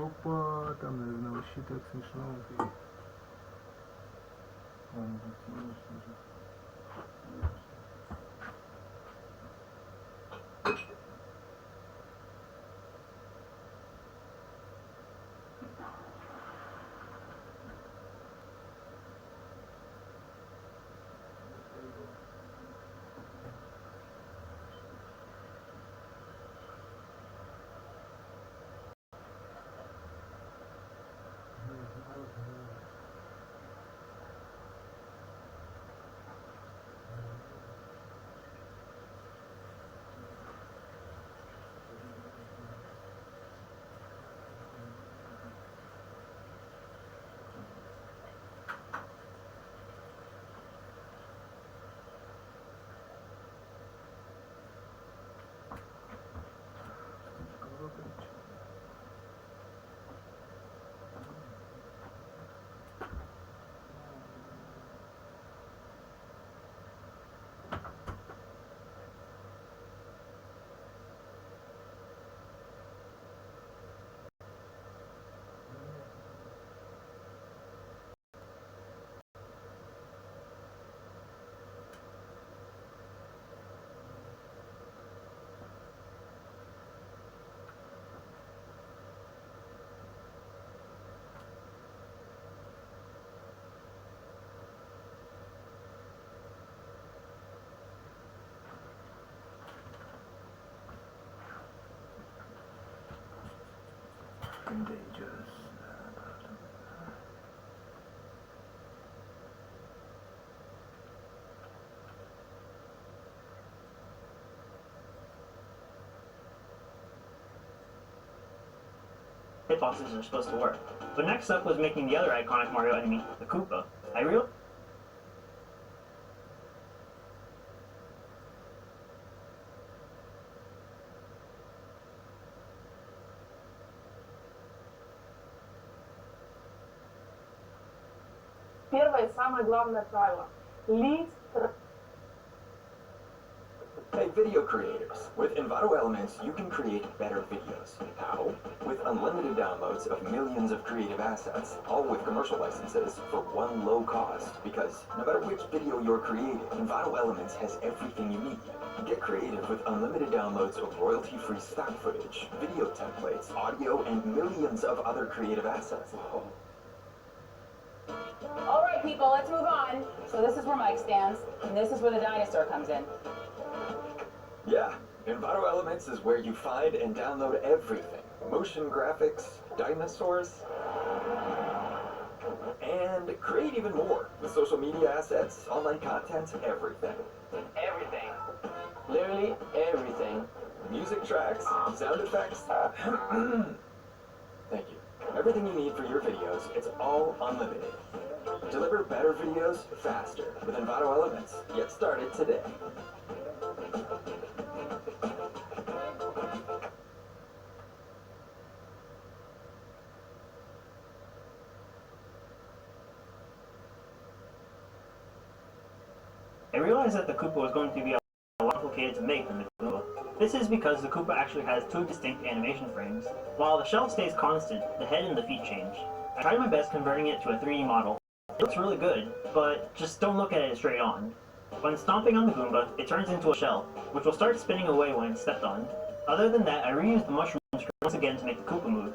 Опа, там, наверное, вообще так смешно. Dangerous. Hitboxes are supposed to work. But next up was making the other iconic Mario enemy, the Koopa. I realized Первое и самое главное правило. Lead. Hey video creators, with Envato Elements you can create better videos. How? With unlimited downloads of millions of creative assets, all with commercial licenses for one low cost. Because no matter which video you're creating, Envato Elements has everything you need. Get creative with unlimited downloads of royalty-free stock footage, video templates, audio, and millions of other creative assets. Alright people, let's move on. So this is where Mike stands, and this is where the dinosaur comes in. Yeah, Envato Elements is where you find and download everything. Motion graphics, dinosaurs, and create even more with social media assets, online content, everything. Everything. Literally everything. Music tracks, sound effects. Thank you. Everything you need for your videos, it's all unlimited. Deliver better videos faster with Envato Elements. Get started today. I realized that the Koopa was going to be a lot complicated to make than the Koopa. This is because the Koopa actually has two distinct animation frames. While the shell stays constant, the head and the feet change. I tried my best converting it to a 3D model. It looks really good, but just don't look at it straight on. When stomping on the Goomba, it turns into a shell, which will start spinning away when it's stepped on. Other than that, I reused the mushroom screen once again to make the Koopa move.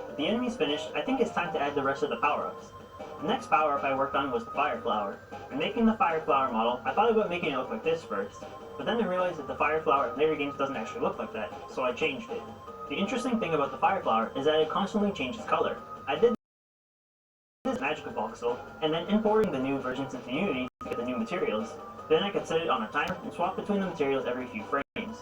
With the enemies finished, I think it's time to add the rest of the power-ups. The next power-up I worked on was the Fire Flower. When making the Fire Flower model, I thought about making it look like this first, but then I realized that the Fire Flower in later games doesn't actually look like that, so I changed it. The interesting thing about the Fire Flower is that it constantly changes color. I did this magical voxel, and then importing the new versions into Unity to get the new materials. Then I could set it on a timer and swap between the materials every few frames.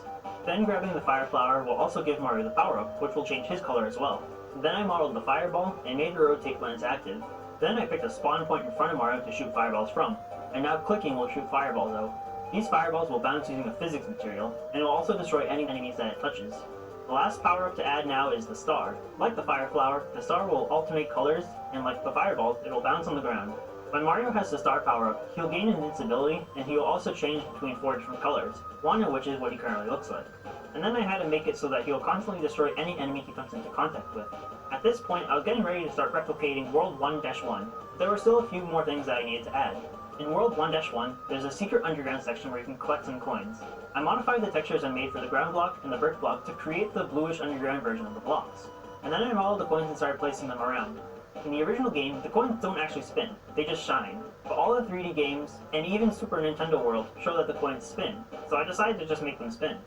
Then grabbing the Fire Flower will also give Mario the power-up, which will change his color as well. Then I modeled the Fireball and made it rotate when it's active. Then I picked a spawn point in front of Mario to shoot fireballs from, and now clicking will shoot fireballs out. These fireballs will bounce using a physics material, and it will also destroy any enemies that it touches. The last power-up to add now is the Star. Like the Fire Flower, the Star will alternate colors, and like the fireballs, it will bounce on the ground. When Mario has the Star power-up, he'll gain invincibility, and he will also change between 4 different colors, one of which is what he currently looks like. And then I had to make it so that he will constantly destroy any enemy he comes into contact with. At this point, I was getting ready to start replicating World 1-1. There were still a few more things that I needed to add. In World 1-1, there's a secret underground section where you can collect some coins. I modified the textures I made for the ground block and the brick block to create the bluish underground version of the blocks. And then I modeled the coins and started placing them around. In the original game, the coins don't actually spin, they just shine. But all the 3D games, and even Super Nintendo World, show that the coins spin, so I decided to just make them spin.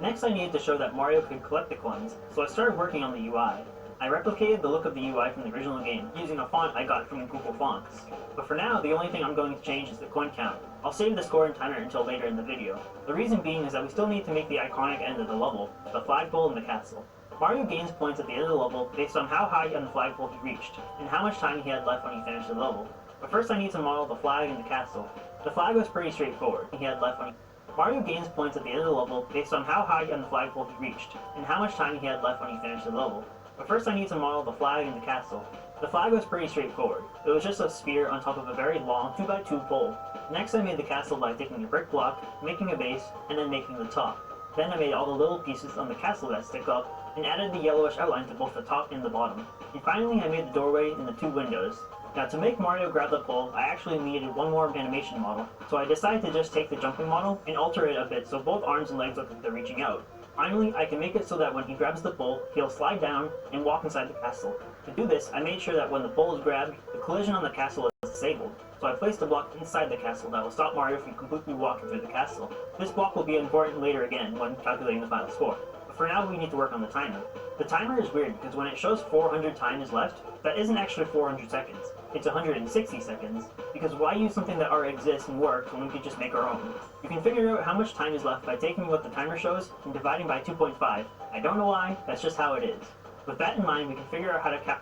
Next I needed to show that Mario could collect the coins, so I started working on the UI. I replicated the look of the UI from the original game, using a font I got from Google Fonts. But for now, the only thing I'm going to change is the coin count. I'll save the score and timer until later in the video. The reason being is that we still need to make the iconic end of the level, the flagpole and the castle. Mario gains points at the end of the level based on how high on the flagpole he reached, and how much time he had left when he finished the level. But first I need to model the flag and the castle. The flag was pretty straightforward. He had left when he... Mario gains points at the end of the level based on how high on the flagpole he reached, and how much time he had left when he finished the level. But first I need to model the flag and the castle. The flag was pretty straightforward. It was just a sphere on top of a very long 2x2 pole. Next I made the castle by taking a brick block, making a base, and then making the top. Then I made all the little pieces on the castle that stick up, and added the yellowish outline to both the top and the bottom. And finally I made the doorway and the 2 windows. Now to make Mario grab the pole, I actually needed one more animation model, so I decided to just take the jumping model and alter it a bit so both arms and legs look like they're reaching out. Finally, I can make it so that when he grabs the pole, he'll slide down and walk inside the castle. To do this, I made sure that when the pole is grabbed, the collision on the castle is disabled. So I placed a block inside the castle that will stop Mario from completely walking through the castle. This block will be important later again when calculating the final score. But for now, we need to work on the timer. The timer is weird because when it shows 400 times left, that isn't actually 400 seconds. It's 160 seconds. Because why use something that already exists and works when we could just make our own? You can figure out how much time is left by taking what the timer shows and dividing by 2.5. I don't know why, that's just how it is. With that in mind, we can figure out how to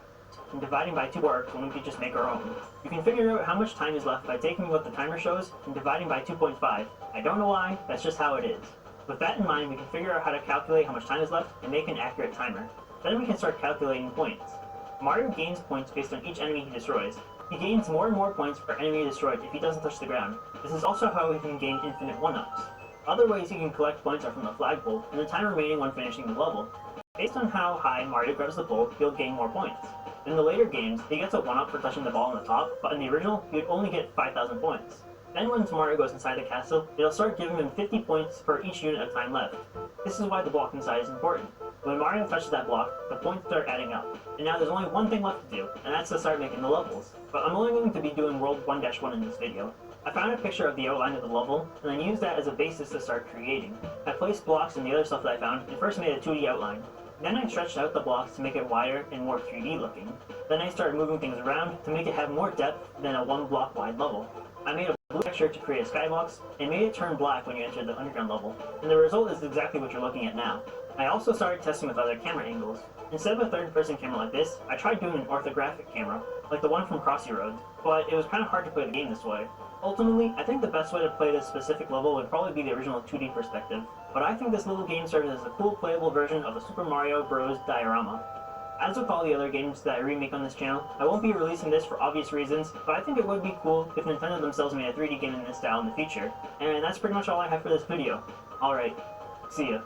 and dividing by 2 works when we could just make our own. You can figure out how much time is left by taking what the timer shows and dividing by 2.5. I don't know why, that's just how it is. With that in mind, we can figure out how to calculate how much time is left and make an accurate timer. Then we can start calculating points. Mario gains points based on each enemy he destroys. He gains more and more points per enemy destroyed if he doesn't touch the ground. This is also how he can gain infinite 1-ups. Other ways he can collect points are from the flagpole and the time remaining when finishing the level. Based on how high Mario grabs the pole, he'll gain more points. In the later games, he gets a 1-up for touching the ball on the top, but in the original, he would only get 5,000 points. Then once Mario goes inside the castle, it'll start giving him 50 points for each unit of time left. This is why the block inside is important. When Mario touches that block, the points start adding up. And now there's only one thing left to do, and that's to start making the levels. But I'm only going to be doing World 1-1 in this video. I found a picture of the outline of the level, and then used that as a basis to start creating. I placed blocks and the other stuff that I found, and first made a 2D outline. Then I stretched out the blocks to make it wider and more 3D looking. Then I started moving things around to make it have more depth than a 1 block wide level. I made a blue texture to create a skybox, and made it turn black when you enter the underground level, and the result is exactly what you're looking at now. I also started testing with other camera angles. Instead of a third-person camera like this, I tried doing an orthographic camera, like the one from Crossy Road, but it was kind of hard to play the game this way. Ultimately, I think the best way to play this specific level would probably be the original 2D perspective, but I think this little game serves as a cool playable version of the Super Mario Bros. Diorama. As with all the other games that I remake on this channel, I won't be releasing this for obvious reasons, but I think it would be cool if Nintendo themselves made a 3D game in this style in the future. And that's pretty much all I have for this video. Alright, see ya.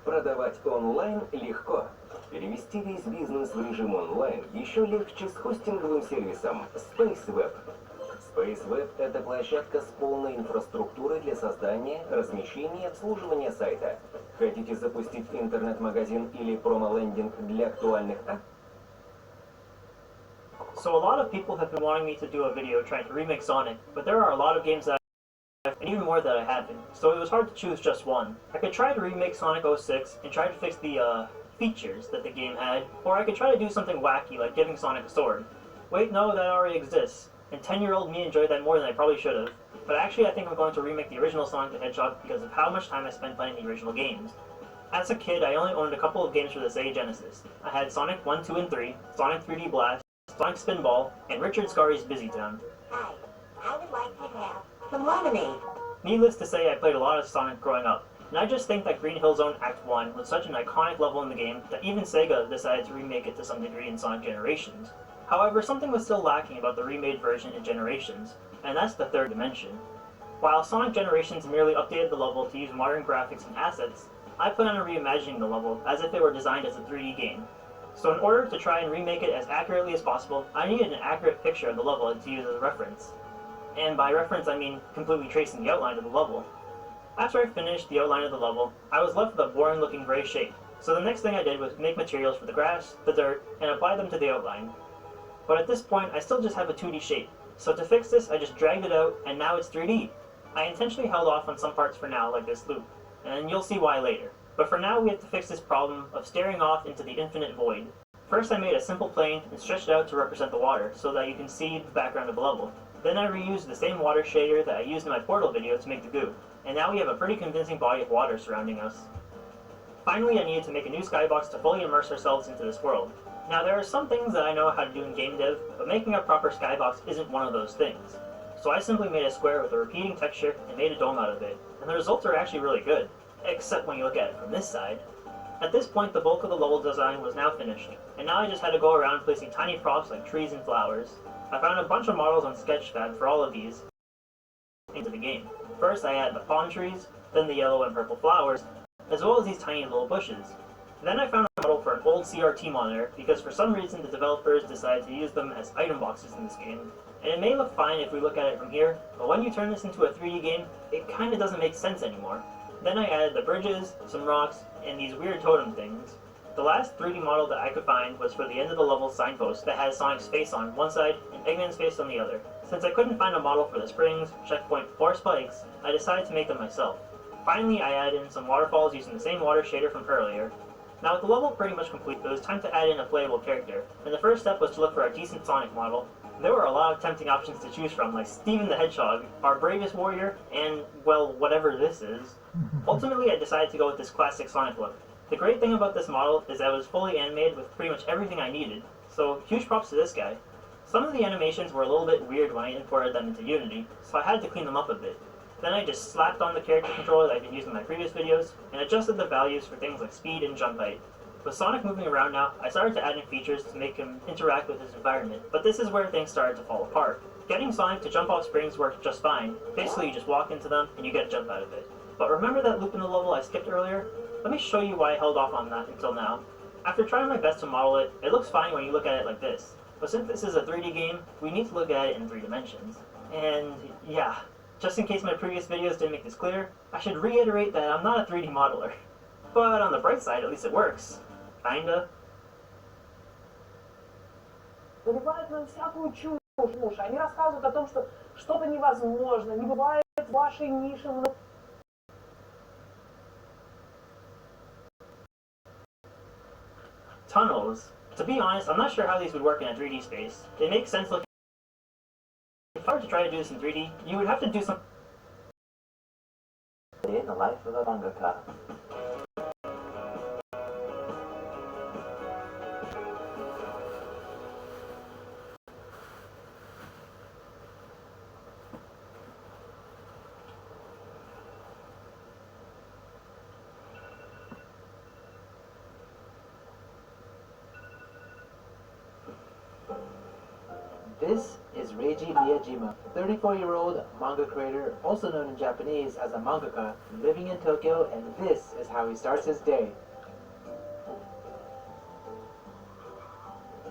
Продавать онлайн легко. Перевести весь бизнес в режим онлайн еще легче с хостинговым сервисом SpaceWeb. SpaceWeb – это площадка с полной инфраструктурой для создания, размещения и обслуживания сайта. Хотите запустить интернет-магазин или промо-лендинг для актуальных So a lot of people have been wanting me to do a video trying to remake Sonic, but there are a lot of games that and even more that I haven't, so it was hard to choose just one. I could try to remake Sonic 06 and try to fix the features that the game had, or I could try to do something wacky like giving Sonic a sword. Wait, no, that already exists, and 10-year-old me enjoyed that more than I probably should have. But actually I think I'm going to remake the original Sonic the Hedgehog because of how much time I spent playing the original games. As a kid, I only owned a couple of games for the Sega Genesis. I had Sonic 1, 2, and 3, Sonic 3D Blast, Sonic Spinball, and Richard Scarry's Busy Town. Hi, I would like to have some lemonade. Needless to say, I played a lot of Sonic growing up, and I just think that Green Hill Zone Act 1 was such an iconic level in the game that even Sega decided to remake it to some degree in Sonic Generations. However, something was still lacking about the remade version in Generations, and that's the third dimension. While Sonic Generations merely updated the level to use modern graphics and assets, I plan on reimagining the level as if it were designed as a 3D game. So in order to try and remake it as accurately as possible, I needed an accurate picture of the level to use as a reference. And by reference I mean completely tracing the outline of the level. After I finished the outline of the level, I was left with a boring looking gray shape, so the next thing I did was make materials for the grass, the dirt, and apply them to the outline. But at this point I still just have a 2D shape, so to fix this I just dragged it out and now it's 3D. I intentionally held off on some parts for now, like this loop, and you'll see why later. But for now we have to fix this problem of staring off into the infinite void. First I made a simple plane and stretched it out to represent the water, so that you can see the background of the level. Then I reused the same water shader that I used in my Portal video to make the goo, and now we have a pretty convincing body of water surrounding us. Finally I needed to make a new skybox to fully immerse ourselves into this world. Now there are some things that I know how to do in game dev, but making a proper skybox isn't one of those things. So I simply made a square with a repeating texture and made a dome out of it, and the results are actually really good. Except when you look at it from this side. At this point the bulk of the level design was now finished, and now I just had to go around placing tiny props like trees and flowers. I found a bunch of models on Sketchpad for all of these into the game. First I added the palm trees, then the yellow and purple flowers, as well as these tiny little bushes. Then I found a model for an old CRT monitor, because for some reason the developers decided to use them as item boxes in this game. And it may look fine if we look at it from here, but when you turn this into a 3D game, it kinda doesn't make sense anymore. Then I added the bridges, some rocks, and these weird totem things. The last 3D model that I could find was for the end of the level signpost that has Sonic's face on one side and Eggman's face on the other. Since I couldn't find a model for the springs, checkpoint, or spikes, I decided to make them myself. Finally, I added in some waterfalls using the same water shader from earlier. Now with the level pretty much complete, it was time to add in a playable character, and the first step was to look for a decent Sonic model. There were a lot of tempting options to choose from, like Steven the Hedgehog, our bravest warrior, and, well, whatever this is. Ultimately, I decided to go with this classic Sonic look. The great thing about this model is that it was fully animated with pretty much everything I needed, so huge props to this guy. Some of the animations were a little bit weird when I imported them into Unity, so I had to clean them up a bit. Then I just slapped on the character controller that I've been using in my previous videos, and adjusted the values for things like speed and jump height. With Sonic moving around now, I started to add in features to make him interact with his environment, but this is where things started to fall apart. Getting Sonic to jump off springs worked just fine. Basically you just walk into them and you get a jump out of it. But remember that loop in the level I skipped earlier? Let me show you why I held off on that until now. After trying my best to model it, it looks fine when you look at it like this. But since this is a 3D game, we need to look at it in 3 dimensions. And yeah, just in case my previous videos didn't make this clear, I should reiterate that I'm not a 3D modeler. But on the bright side, at least it works. Kinda. Выливают нам всякую чушь. Они рассказывают о том, что что-то невозможно, не бывает в вашей нише. Tunnels. To be honest, I'm not sure how these would work in a 3D space. They make sense looking. If I were to try to do this in 3D, you would have to do some. In the life of a mangaka. This is Reiji Miyajima, 34-year-old manga creator, also known in Japanese as a mangaka, living in Tokyo, and this is how he starts his day.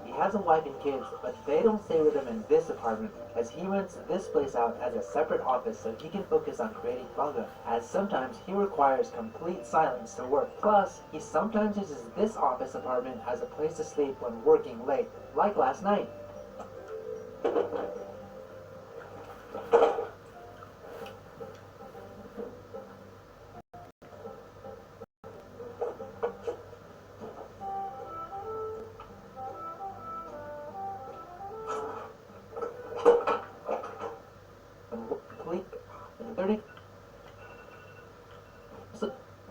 He has a wife and kids, but they don't stay with him in this apartment, as he rents this place out as a separate office so he can focus on creating manga, as sometimes he requires complete silence to work. Plus, he sometimes uses this office apartment as a place to sleep when working late, like last night.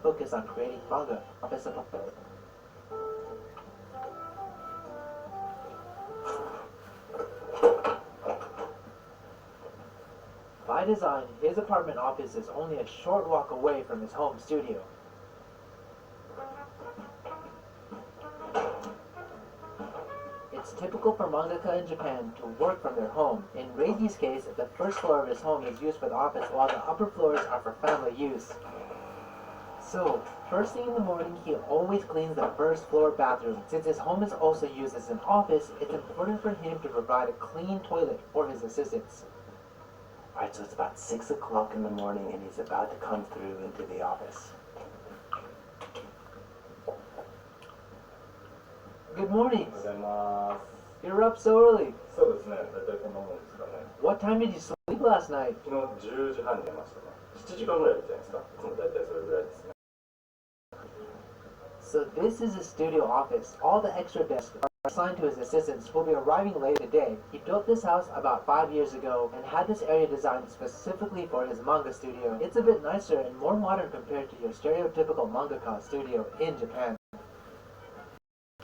Focus on creating manga. By design, his apartment office is only a short walk away from his home studio. It's typical for mangaka in Japan to work from their home. In Reiji's case, the first floor of his home is used for the office while the upper floors are for family use. So, first thing in the morning, he always cleans the first floor bathroom. Since his home is also used as an office, it's important for him to provide a clean toilet for his assistants. Alright, so it's about 6 o'clock in the morning and he's about to come through into the office. Good morning. You're up so early. What time did you sleep last night? So this is his studio office. All the extra desks are assigned to his assistants who will be arriving late today. He built this house about 5 years ago and had this area designed specifically for his manga studio. It's a bit nicer and more modern compared to your stereotypical mangaka studio in Japan.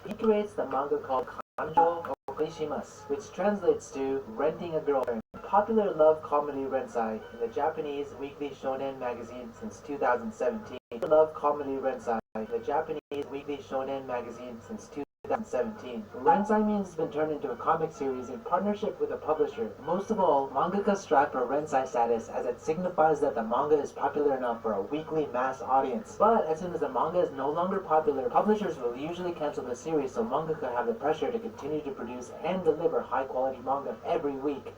He creates the manga called Kanjo Okishimasu, which translates to renting a girlfriend. A popular love comedy rensai in the Japanese weekly shonen magazine since 2017. Love comedy rensai in the Japanese weekly shonen magazine since 2017. Rensai means it's been turned into a comic series in partnership with a publisher. Most of all, mangaka strive for rensai status as it signifies that the manga is popular enough for a weekly mass audience. But as soon as the manga is no longer popular, publishers will usually cancel the series so mangaka have the pressure to continue to produce and deliver high quality manga every week.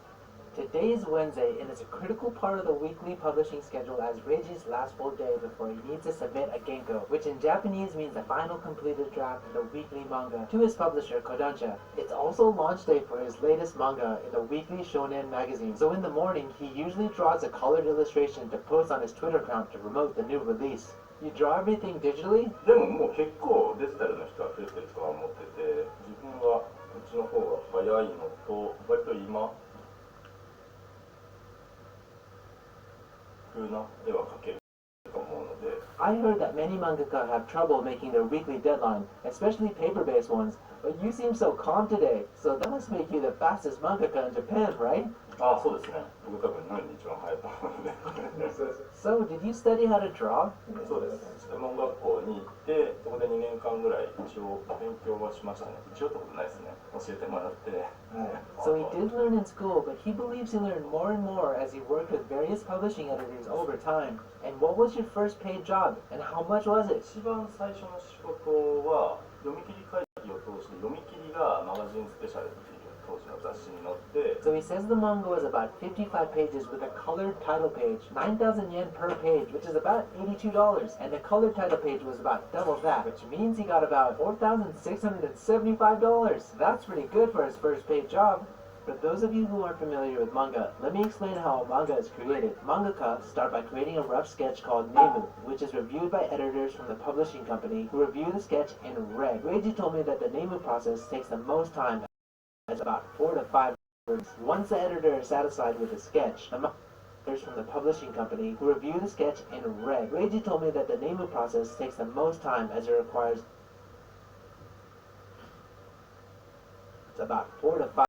Today is Wednesday and it's a critical part of the weekly publishing schedule as Reiji's last full day before he needs to submit a genko, which in Japanese means the final completed draft of the weekly manga, to his publisher Kodansha. It's also launch day for his latest manga in the weekly shonen magazine, so in the morning he usually draws a colored illustration to post on his Twitter account to promote the new release. You draw everything digitally? でももう結構デジタルの人は増えてるとは思ってて、自分はうちの方が早いのと、割と今 I heard that many mangaka have trouble making their weekly deadline, especially paper-based ones, but you seem so calm today, so that must make you the fastest mangaka in Japan, right? So, did you study how to draw? So he did learn in school, but he believes he learned more and more as he worked with various publishing editors over time. And what was your first paid job, and how much was it? So he says the manga was about 55 pages with a colored title page, 9,000 yen per page, which is about $82, and the colored title page was about double that, which means he got about $4,675. That's pretty good for his first paid job. For those of you who aren't familiar with manga, let me explain how a manga is created. Mangaka start by creating a rough sketch called nemu, which is reviewed by editors from the publishing company who review the sketch in red. Reiji told me that the nemu process takes the most time, as about 4 to 5 words. Once the editor is satisfied with the sketch, the editors from the publishing company who review the sketch in red. Reiji told me that the nemu process takes the most time as it requires about 4 to 5.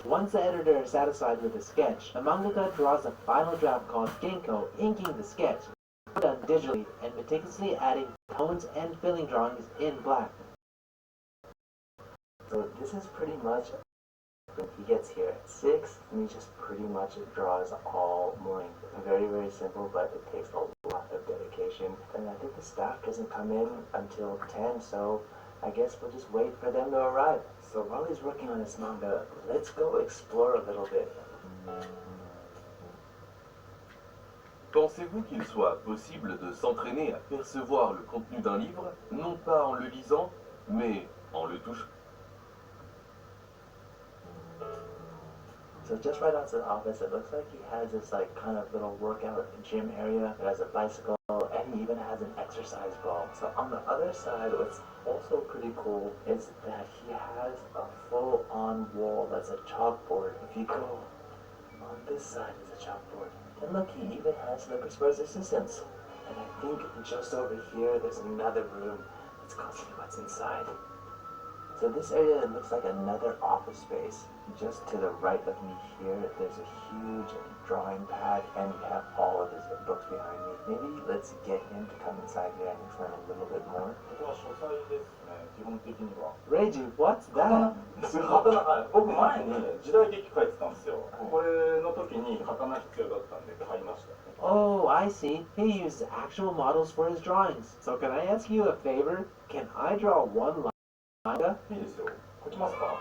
Once the editor is satisfied with the sketch, the mangaka draws a final draft called genko, inking the sketch, done digitally and meticulously adding tones and filling drawings in black. So this is pretty much when he gets here at 6 and he just pretty much draws all morning. Very, very simple, but it takes a lot of dedication. And I think the staff doesn't come in until 10, so I guess we'll just wait for them to arrive. So while he's working on his manga, let's go explore a little bit. Pensez-vous qu'il soit possible de s'entraîner à percevoir le contenu d'un livre, non pas en le lisant, mais en le touchant? So just right outside the office, it looks like he has this like kind of little workout gym area. It has a bicycle, and he even has an exercise ball. So on the other side, what's also pretty cool is that he has a full-on wall that's a chalkboard. If you go on this side is a chalkboard. And look, he even has slippers for his assistants. And I think just over here, there's another room. Let's go see what's inside. So this area looks like another office space. Just to the right of me here, there's a huge drawing pad, and we have all of his books behind me. Maybe let's get him to come inside here and explain a little bit more. ここは書斎ですね、基本的には。Reiji, what's that? 僕前に時代劇書いてたんですよ。これの時に刀必要だったんで買いました。Oh, I see. He used actual models for his drawings. So can I ask you a favor? Can I draw one manga? いいですよ。書きますか?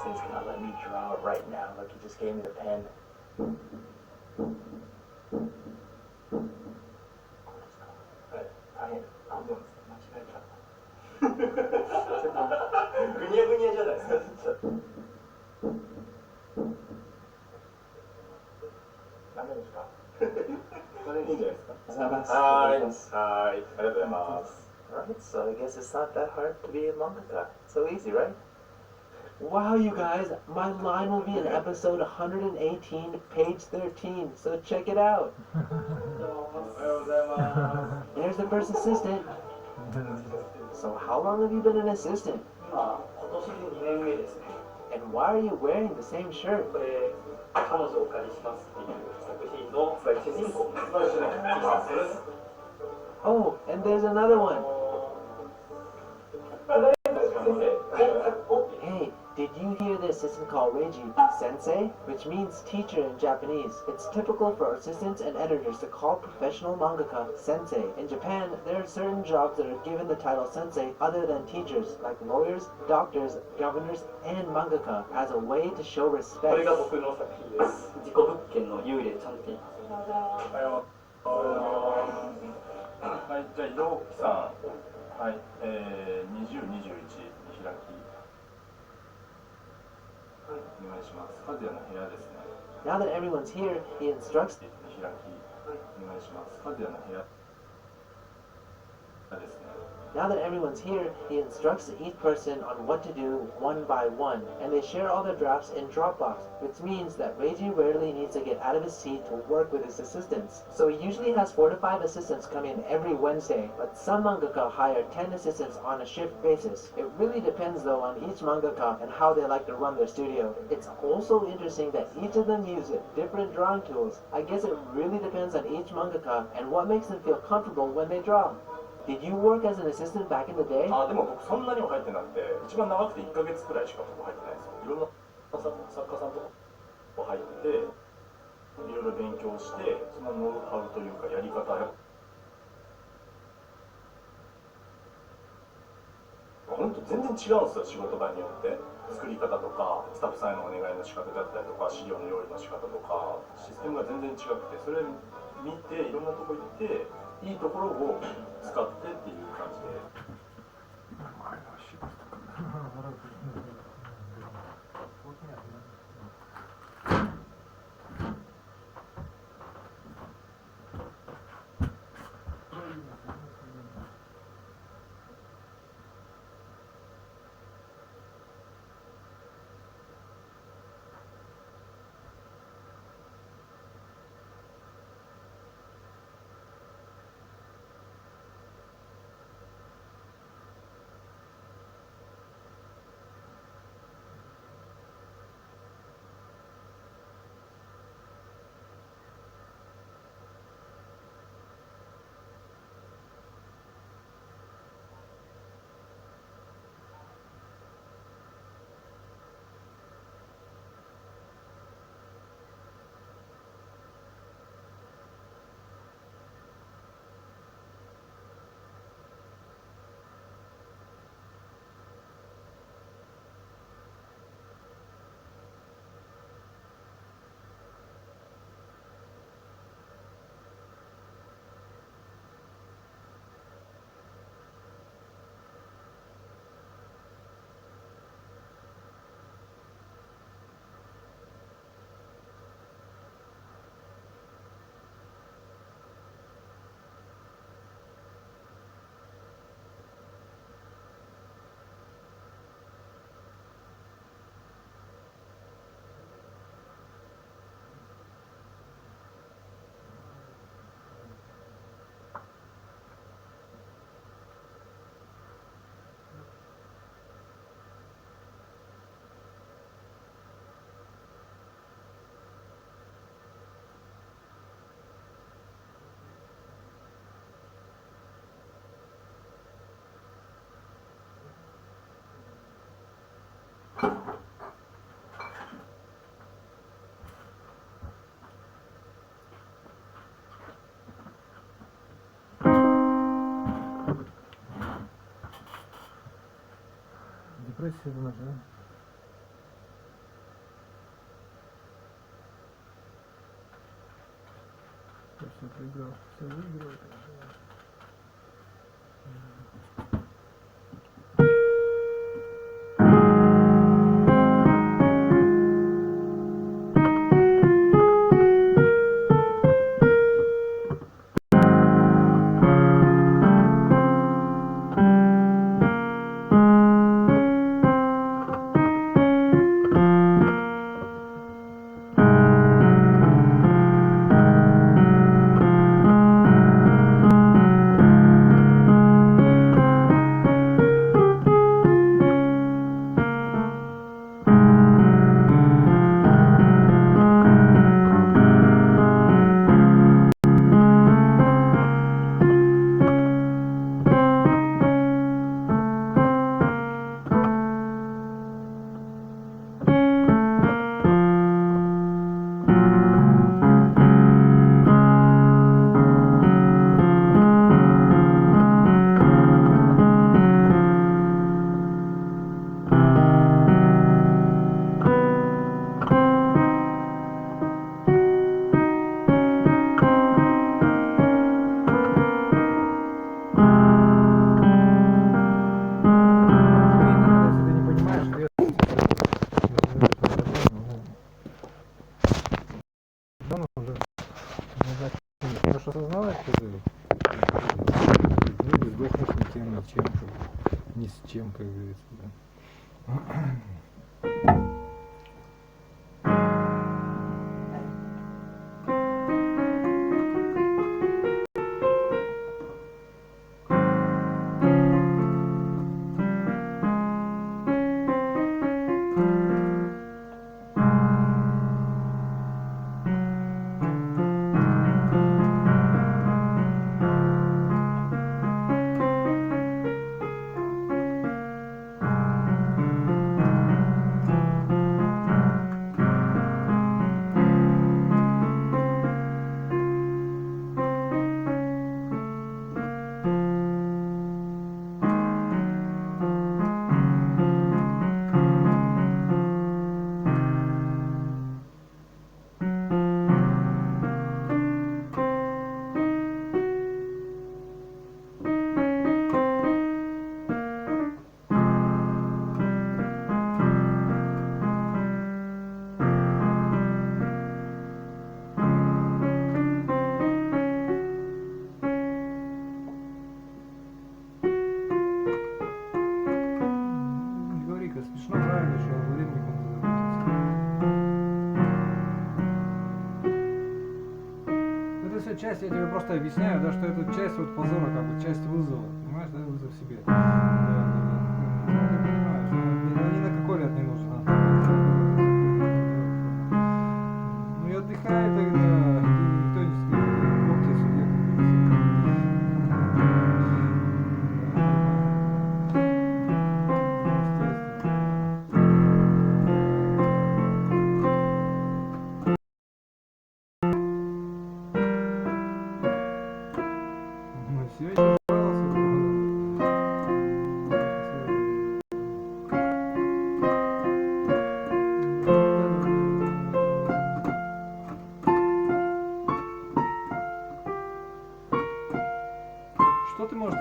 So he's gonna let me draw it right now. Look, he just gave me the pen. Alright, so I guess it's not that hard to be a mangaka. So easy, right? Wow, you guys, my line will be in episode 118, page 13, so check it out. There's the first assistant. So how long have you been an assistant? And why are you wearing the same shirt? Oh, and there's another one. Hey, did you hear the assistant called Reiji sensei? Which means teacher in Japanese. It's typical for assistants and editors to call professional mangaka sensei. In Japan, there are certain jobs that are given the title sensei other than teachers, like lawyers, doctors, governors, and mangaka, as a way to show respect. これが僕の作品です。自己物件の幽霊ちゃんって言います。はい、じゃあ、陽気さん、はい、20、21に開き。お願いします。和也の部屋ですね。Now that everyone's here, he instructs. 開き。お願いします。和也の部屋ですね。Now that everyone's here, he instructs each person on what to do one by one, and they share all their drafts in Dropbox, which means that Reiji rarely needs to get out of his seat to work with his assistants. So he usually has 4 to 5 assistants come in every Wednesday, but some mangaka hire 10 assistants on a shift basis. It really depends though on each mangaka and how they like to run their studio. It's also interesting that each of them use different drawing tools. I guess it really depends on each mangaka and what makes them feel comfortable when they draw. Did you work as an assistant back in the day? あ、でも僕そんなにも入ってなくて、一番長くて1ヶ月くらいしか僕入ってないですよ。いろんな作家さんとか入って、いろいろ勉強して、そのノウハウというかやり方本当全然違うんですよ、仕事場によって。作り方とか、スタッフさんへのお願いの仕方だったりとか、資料の用意の仕方とか、システムが全然違くて、それ見て、いろんなとこ行って、いいところを使ってっていう感じで。Депрессия в ноже. Все проиграл, все выиграл. Ни с чем, как говорится, да. Часть, я тебе просто объясняю, да, что это часть вот позора, как бы часть вызова, понимаешь, да, вызов себе. Да, ну, ты понимаешь, ни на какой ляд не нужно. Ну и отдыхай тогда, никто не скажет, Бог тебе судья,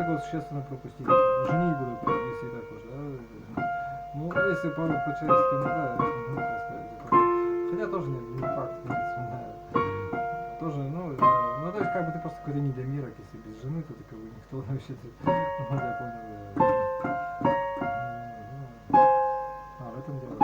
как существенно пропустить. Женить будут, если и так уж, да. Ну, если по части, ну да, ну, так сказать. Хотя тоже не факт, тоже, ну, то есть как бы ты просто какой-то недомерок, если без жены, то ты как бы никто вообще, ну, я понял, в этом дело.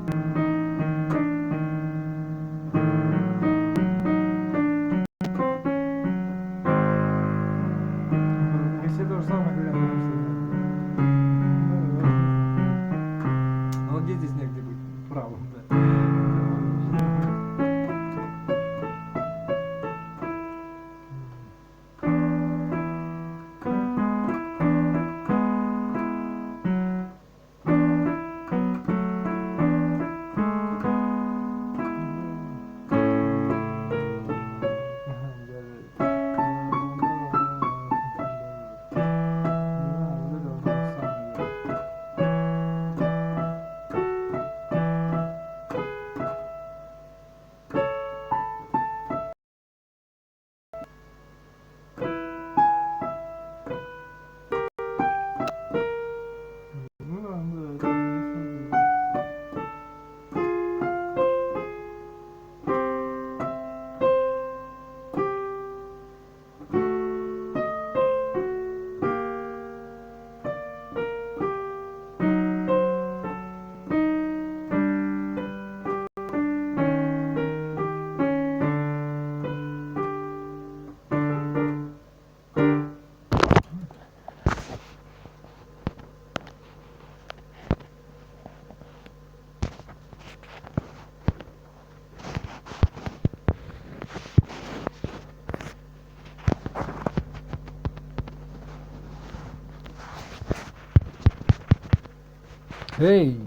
Все то же самое говорят, но где здесь негде быть правым, да. Эй!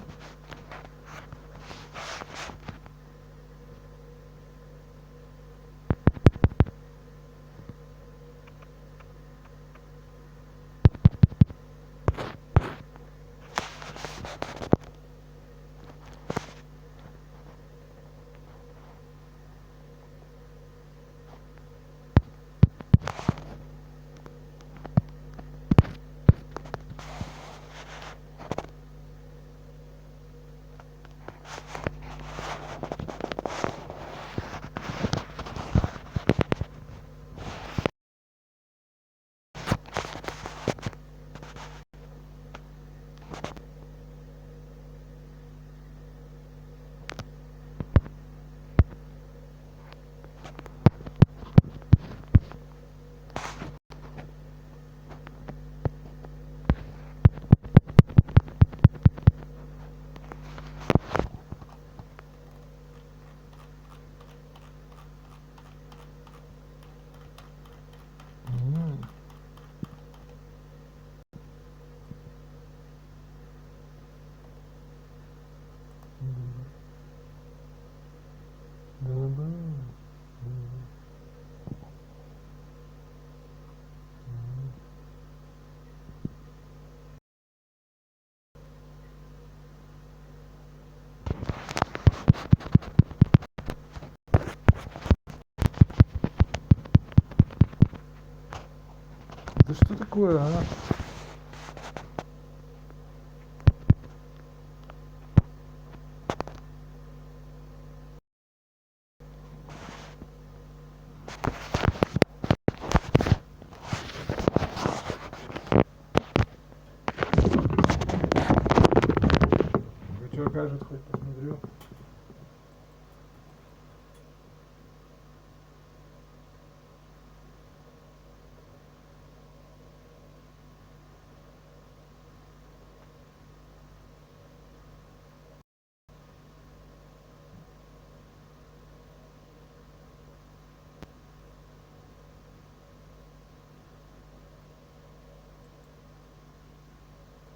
Да что такое, а? Вы что кажет, хоть посмотрю?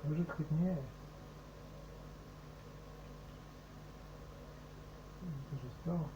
Может хоть не? Ты же стал.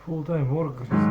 Full-time work, говорится.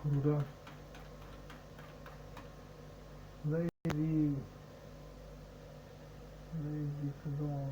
Круто. Лэйзи Федон.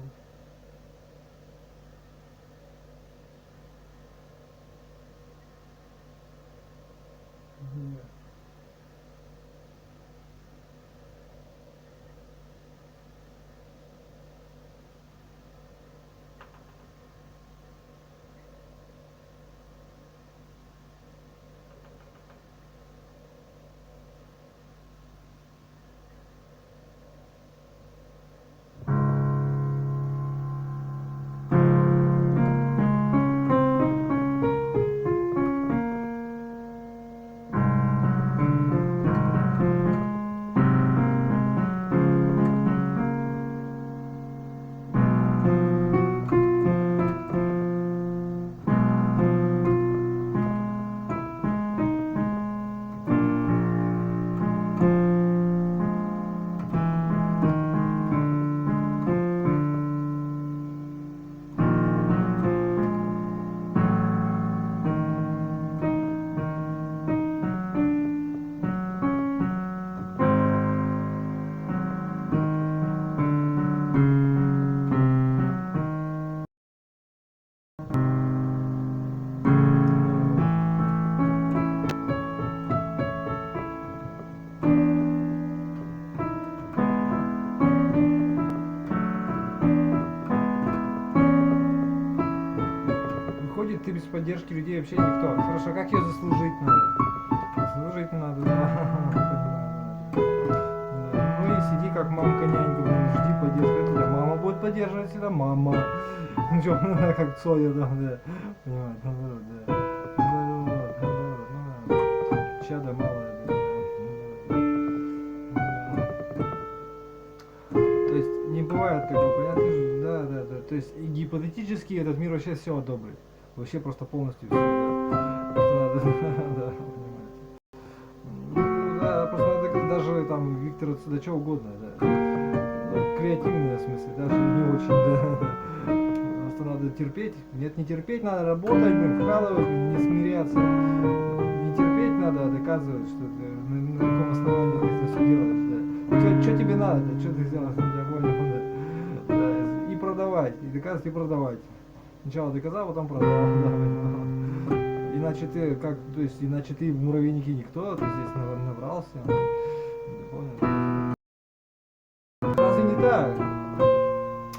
Ты без поддержки людей вообще никто. Хорошо, как ее заслужить надо? Заслужить надо, да. Ну и сиди как мамка-нянька, жди поддержки. Это тебя мама будет поддерживать, всегда мама. Ну что, как Цоя, да, понимаете, да. Чадо малое, То есть не бывает такого, понятно? Да. То есть гипотетически этот мир вообще все одобрит. Вообще просто полностью все, да. Просто надо, да, понимаете. Ну, да, просто надо даже там Виктора, да что угодно, да. Креативные в смысле, даже не очень, да. Просто надо терпеть. Нет, не терпеть, надо работать, вкалывать, не смиряться. Не терпеть надо, а доказывать, что ты на каком основании ты это все делаешь, да. Что тебе надо, да, что ты сделал, я понял, да. И продавать, и доказывать, и продавать. Сначала доказал, потом продал, да. Иначе ты как, то есть иначе ты в муравейнике никто, ты здесь набрался. Понял? Разве не так?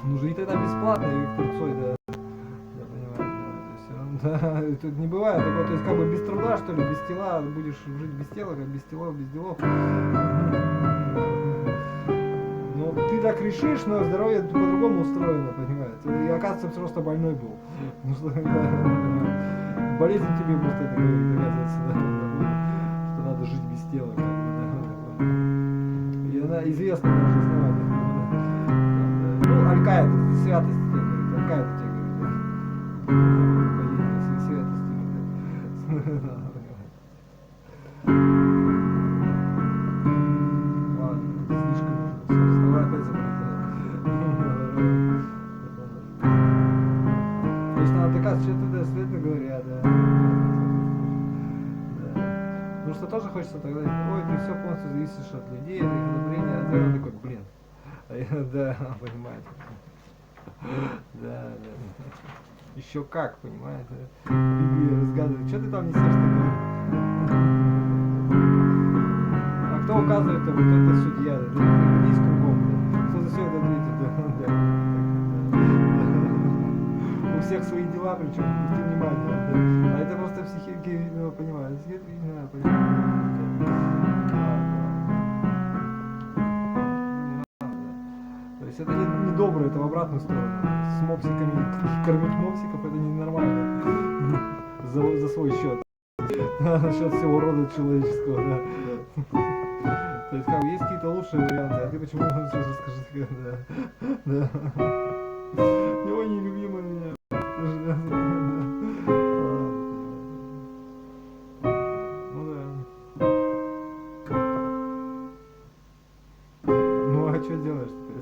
Нужно и тогда бесплатно, и Виктор Цой, да. Я понимаю, да. То есть, да, тут не бывает такого, то есть как бы без труда, что ли, без тела, будешь жить без тела, как без тела, без делов. Ну, ты так решишь, но здоровье по-другому устроено, понимаете? И оказывается, просто больной был. Ну, что, болезнь тебе просто это говорит, оказывается, да, что надо жить без тела, как бы, да. И она известна даже основатель. Ну, Аль-Каида, святость тебе говорит, Аль-Каида тебе говорит, да. Святость тебе, да. Что-то, следовательно говоря, да. Ну что тоже хочется тогда, ой, ты все полностью зависишь от людей, от их одобрения, а ты такой, блин. Да, понимаете. Да. Еще как, понимаете. Библия разгадывает, что ты там несешь такое? А кто указывает, вот это судья, да, есть кругом, да. Кто за все это ответит, да. всех свои дела, причем обрати внимание. Да. А это просто психики, ну, понимаете, то есть это не добро, это в обратную сторону. С мопсиками кормить мопсиков это ненормально. За свой счет. За счет всего рода человеческого, да. То есть как есть какие-то лучшие варианты, а ты почему сейчас расскажи, да. Его нелюбимый меня. Ну да. Ну а что делаешь теперь?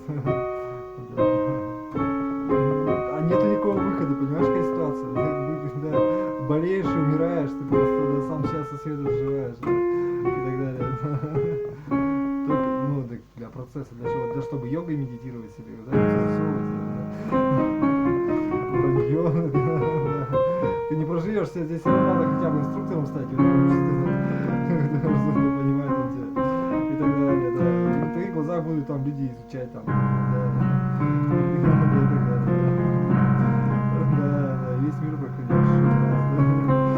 А нету никакого выхода, понимаешь, какая ситуация? Да, болеешь и умираешь, ты просто да, сам сейчас со света сживаешь, да, и так далее. Только, ну, для процесса, для чего? Для чтобы йогой медитировать себе, да, все засовывать, да. Вранье, да. Ты не проживешься, здесь надо хотя бы инструктором стать, потому что ты понимаешь, и так далее, да. И в твоих глазах будут там люди изучать, там, да. И так далее, да. Да, весь мир